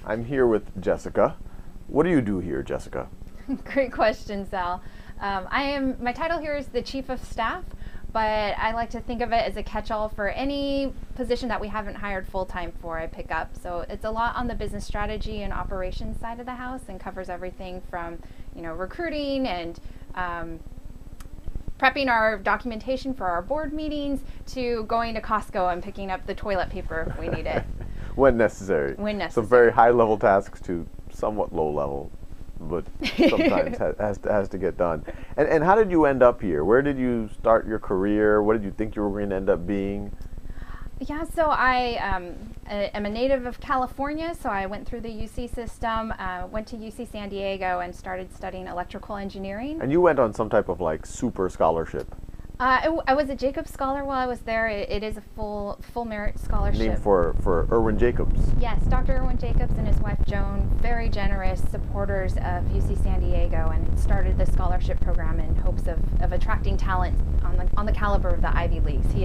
I'm here with Jessica. What do you do here, Jessica? Great question, Sal. My title here is the Chief of Staff, but I like to think of it as a catch-all for any position that we haven't hired full-time for I pick up. So it's a lot on the business strategy and operations side of the house and covers everything from, recruiting and prepping our documentation for our board meetings to going to Costco and picking up the toilet paper if we need it. When necessary. When necessary. So very high-level tasks to somewhat low-level, but sometimes has to get done. And how did you end up here? Where did you start your career? What did you think you were going to end up being? Yeah, so I am a native of California, so I went through the UC system, went to UC San Diego and started studying electrical engineering. And you went on some type of super scholarship. I was a Jacobs Scholar while I was there. It is a full merit scholarship. Named for Irwin Jacobs. Yes, Dr. Irwin Jacobs and his wife Joan, very generous supporters of UC San Diego, and started the scholarship program in hopes of attracting talent on the caliber of the Ivy Leagues. He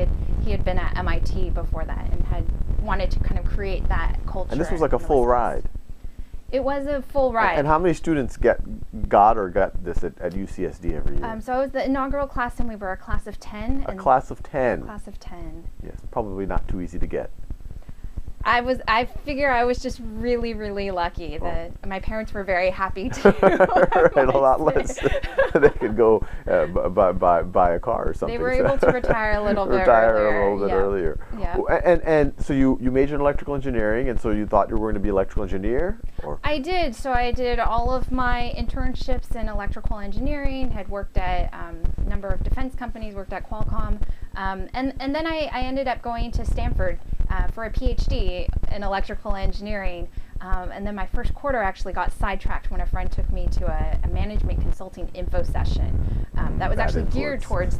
had been at MIT before that and had wanted to kind of create that culture. And this was like a full ride. It was a full ride. And how many students got this at UCSD every year? So I was the inaugural class, and we were a class of 10. A class of 10. Class of 10. Yes, probably not too easy to get. I figure I was just really, really lucky that my parents were very happy to. Right, a lot less. They could go buy a car or something. They were able to retire a little bit earlier. Yeah. And so you majored in electrical engineering, and so you thought you were going to be an electrical engineer? Or? I did. So I did all of my internships in electrical engineering, had worked at a number of defense companies, worked at Qualcomm, and then I ended up going to Stanford for a PhD in electrical engineering. And then my first quarter actually got sidetracked when a friend took me to a management consulting info session that was actually geared towards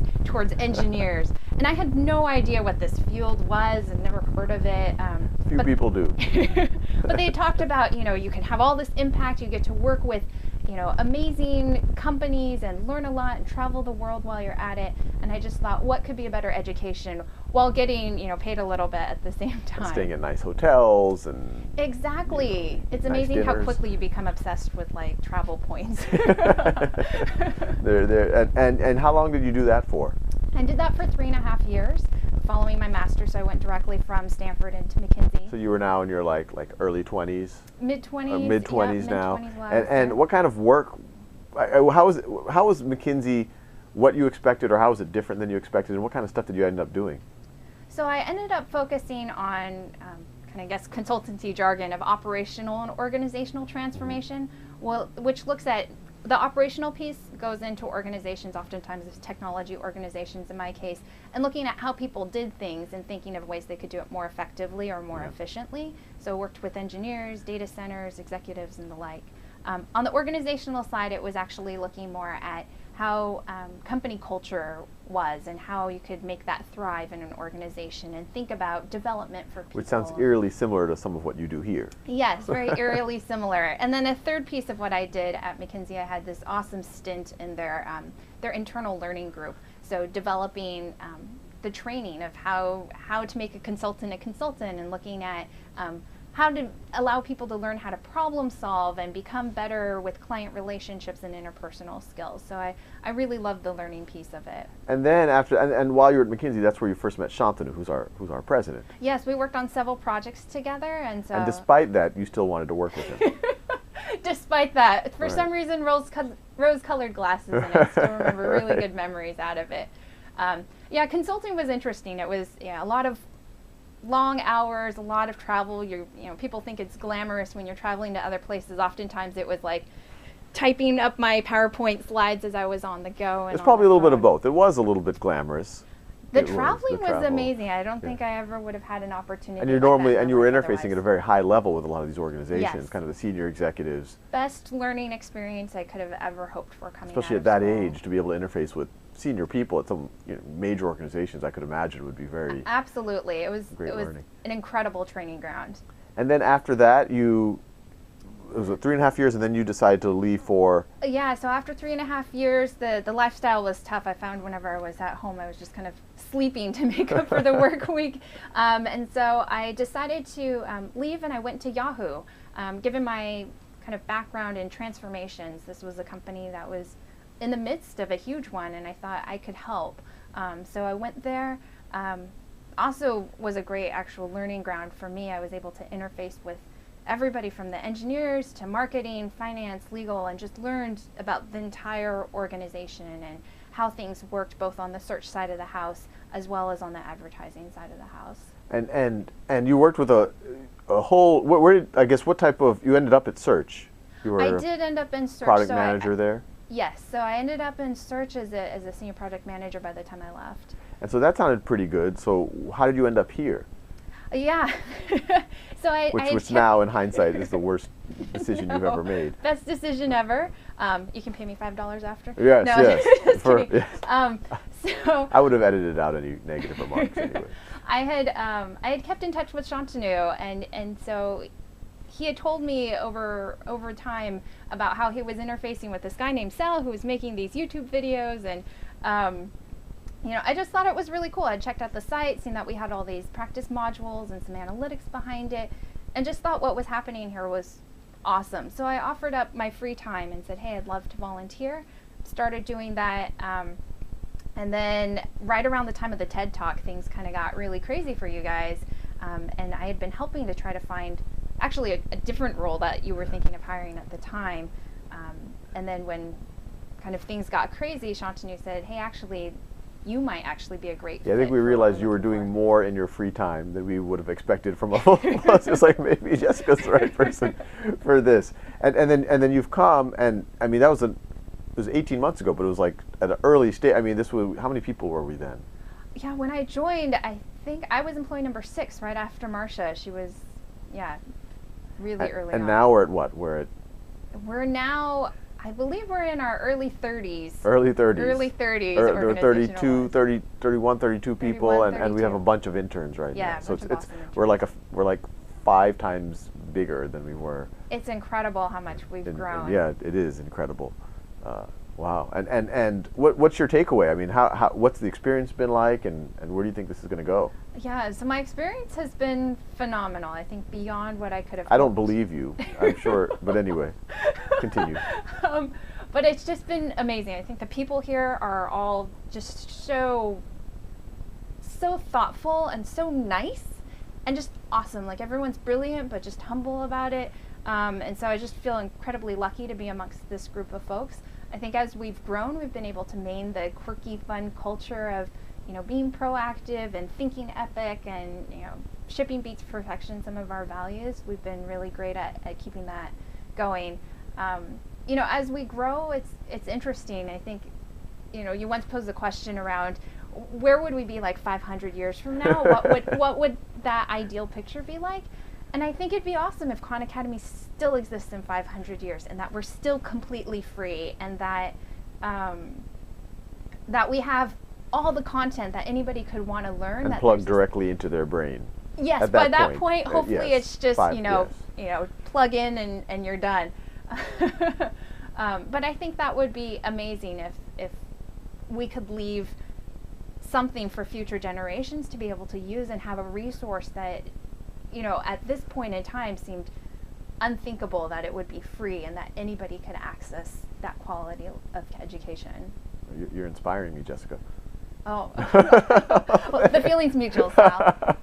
engineers. And I had no idea what this field was and never heard of it. Few people do. But they talked about, you can have all this impact, you get to work with amazing companies and learn a lot and travel the world while you're at it. And I just thought, what could be a better education while getting, paid a little bit at the same time? And staying at nice hotels and... Exactly. It's nice amazing dinners. how quickly you become obsessed with travel points. And how long did you do that for? I did that for 3.5 years. Following my master's, so I went directly from Stanford into McKinsey. So you were now in your early 20s? Mid-20s. Mid-20s now. Mid-20s and what kind of work, how was McKinsey what you expected, or how was it different than you expected, and what kind of stuff did you end up doing? So I ended up focusing on consultancy jargon of operational and organizational transformation, which looks at the operational piece goes into organizations, oftentimes it's technology organizations in my case, and looking at how people did things and thinking of ways they could do it more effectively or more efficiently. So worked with engineers, data centers, executives, and the like. On the organizational side, it was actually looking more at how company culture was and how you could make that thrive in an organization and think about development for people. Which sounds eerily similar to some of what you do here. Yes, very eerily similar. And then a third piece of what I did at McKinsey, I had this awesome stint in their internal learning group. So developing the training of how to make a consultant and looking at how to allow people to learn how to problem solve and become better with client relationships and interpersonal skills. So I really loved the learning piece of it. And then and while you were at McKinsey, that's where you first met Shantanu, who's our president. Yes, we worked on several projects together, and so. And despite that, you still wanted to work with him. Despite that, for some reason, rose-colored glasses, and I still remember really good memories out of it. Yeah, consulting was interesting. It was a lot of long hours, a lot of travel. People think it's glamorous when you're traveling to other places. Oftentimes it was like typing up my PowerPoint slides as I was on the go. It's probably a little bit of both. It was a little bit glamorous. The traveling was amazing. I don't think I ever would have had an opportunity. And you were interfacing at a very high level with a lot of these organizations, kind of the senior executives. Best learning experience I could have ever hoped for coming Especially out at of that school. age, to be able to interface with senior people at some major organizations, I could imagine would be very Absolutely. It was learning. an incredible training ground. And then after that, it was 3.5 years, and then you decided to leave for. Yeah, so after 3.5 years, the lifestyle was tough. I found whenever I was at home, I was just kind of sleeping to make up for the work week. And so I decided to leave, and I went to Yahoo. Given my kind of background in transformations, this was a company that was in the midst of a huge one, and I thought I could help. So I went there. Also was a great actual learning ground for me. I was able to interface with everybody from the engineers to marketing, finance, legal, and just learned about the entire organization and how things worked both on the search side of the house as well as on the advertising side of the house. And you worked with a whole, what type of, you ended up at search? You were I did end up in search. Product manager there? Yes, so I ended up in search as a senior project manager by the time I left. And so that sounded pretty good. So how did you end up here? Yeah. So which now in hindsight is the worst decision you've ever made. Best decision ever. You can pay me $5 after. Yes, no, yes. Yes. So I would have edited out any negative remarks anyway. I had kept in touch with Shantanu, and so he had told me over time about how he was interfacing with this guy named Sal who was making these YouTube videos, and I just thought it was really cool. I checked out the site, seen that we had all these practice modules and some analytics behind it, and just thought what was happening here was awesome. So I offered up my free time and said, hey, I'd love to volunteer. Started doing that, and then right around the time of the TED Talk, things kind of got really crazy for you guys, and I had been helping to try to find actually a different role that you were thinking of hiring at the time, and then when kind of things got crazy, Shantanu said, hey, actually, you might actually be a great fit. I think we realized you were doing more in your free time than we would have expected from all of us. It's like, maybe Jessica's the right person for this. And then you've come, and I mean, it was 18 months ago, but it was like at an early stage. I mean, how many people were we then? Yeah, when I joined, I think I was employee number 6 right after Marcia. She was, really early on. And now we're at what? We're now, I believe we're in our early 30s. Early 30s. Early 30s. There are 32, 30, 31, 32 people, 31, and we have a bunch of interns right now. Yeah, So bunch of awesome interns. we're like 5 times bigger than we were. It's incredible how much we've grown. Yeah, it is incredible. Wow. And what's your takeaway? I mean, what's the experience been like, and where do you think this is going to go? Yeah, so my experience has been phenomenal. I think beyond what I could have I don't hoped. believe you, I'm sure, but anyway, continue. But it's just been amazing. I think the people here are all just so thoughtful and so nice and just awesome. Like, everyone's brilliant but just humble about it. And so I just feel incredibly lucky to be amongst this group of folks. I think as we've grown, we've been able to maintain the quirky, fun culture of, being proactive and thinking epic and, shipping beats perfection, some of our values. We've been really great at keeping that going. As we grow, it's interesting. I think, you once posed the question around where would we be like 500 years from now? What would that ideal picture be like? And I think it'd be awesome if Khan Academy still exists in 500 years, and that we're still completely free, and that that we have all the content that anybody could want to learn. And plug directly into their brain. Yes, by that point, hopefully yes, it's just, plug in and you're done. But I think that would be amazing if we could leave something for future generations to be able to use and have a resource that, at this point in time seemed unthinkable that it would be free and that anybody could access that quality of education. You're inspiring me, Jessica. Oh, well, the feeling's mutual, Sal.